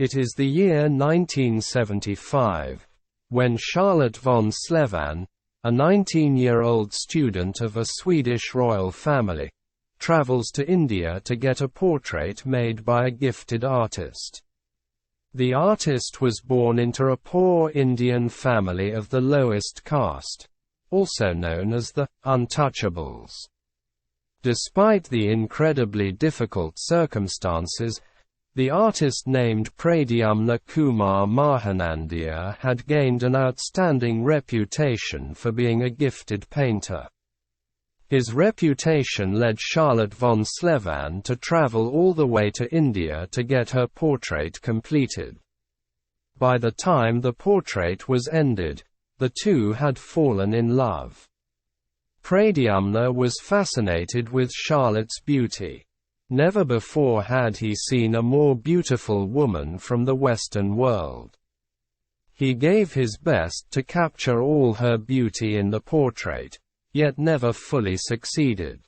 It is the year 1975, when Charlotte von Slevan, a 19-year-old student of a Swedish royal family, travels to India to get a portrait made by a gifted artist. The artist was born into a poor Indian family of the lowest caste, also known as the untouchables. Despite the incredibly difficult circumstances, the artist named Pradyumna Kumar Mahanandia had gained an outstanding reputation for being a gifted painter. His reputation led Charlotte von Slevan to travel all the way to India to get her portrait completed. By the time the portrait was ended, the two had fallen in love. Pradyumna was fascinated with Charlotte's beauty. Never before had he seen a more beautiful woman from the Western world. He gave his best to capture all her beauty in the portrait, yet never fully succeeded.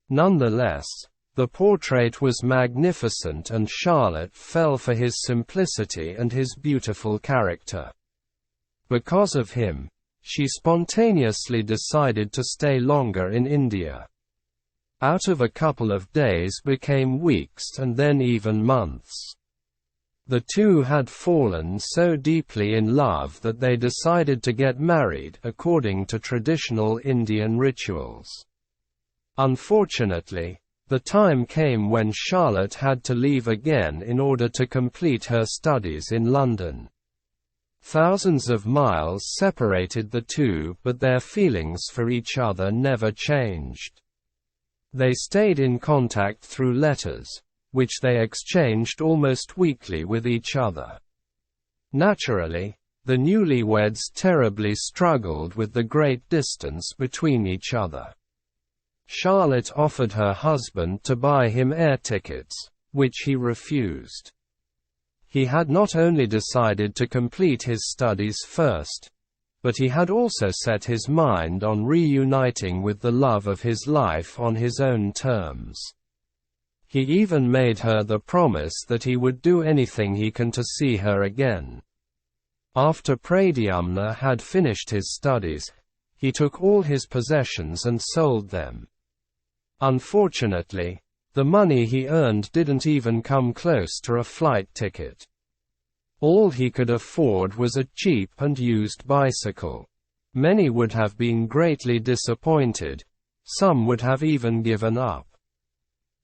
Nonetheless, the portrait was magnificent and Charlotte fell for his simplicity and his beautiful character. Because of him, she spontaneously decided to stay longer in India. Out of a couple of days became weeks and then even months. The two had fallen so deeply in love that they decided to get married according to traditional Indian rituals. Unfortunately, the time came when Charlotte had to leave again in order to complete her studies in London. Thousands of miles separated the two, but their feelings for each other never changed. They stayed in contact through letters, which they exchanged almost weekly with each other. Naturally, the newlyweds terribly struggled with the great distance between each other. Charlotte offered her husband to buy him air tickets, which he refused. He had not only decided to complete his studies first, but he had also set his mind on reuniting with the love of his life on his own terms. He even made her the promise that he would do anything he can to see her again. After Pradyumna had finished his studies, he took all his possessions and sold them. Unfortunately, the money he earned didn't even come close to a flight ticket. All he could afford was a cheap and used bicycle. Many would have been greatly disappointed, some would have even given up.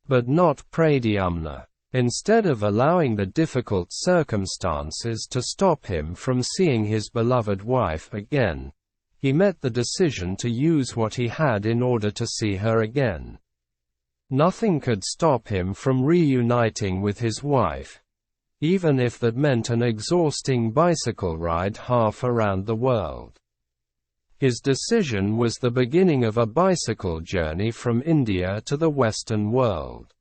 But not Pradyumna. Instead of allowing the difficult circumstances to stop him from seeing his beloved wife again, he met the decision to use what he had in order to see her again. Nothing could stop him from reuniting with his wife, even if that meant an exhausting bicycle ride half around the world. His decision was the beginning of a bicycle journey from India to the Western world.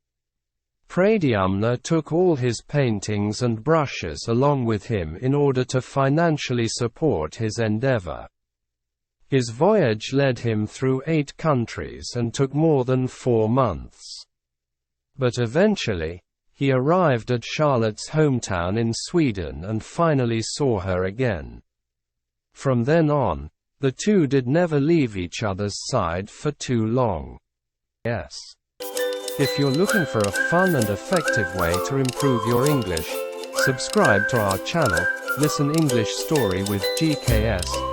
Pradyumna took all his paintings and brushes along with him in order to financially support his endeavor. His voyage led him through 8 countries and took more than 4 months. But eventually, he arrived at Charlotte's hometown in Sweden and finally saw her again. From then on, the two did never leave each other's side for too long. Yes. If you're looking for a fun and effective way to improve your English, subscribe to our channel, Listen English Story with GKS.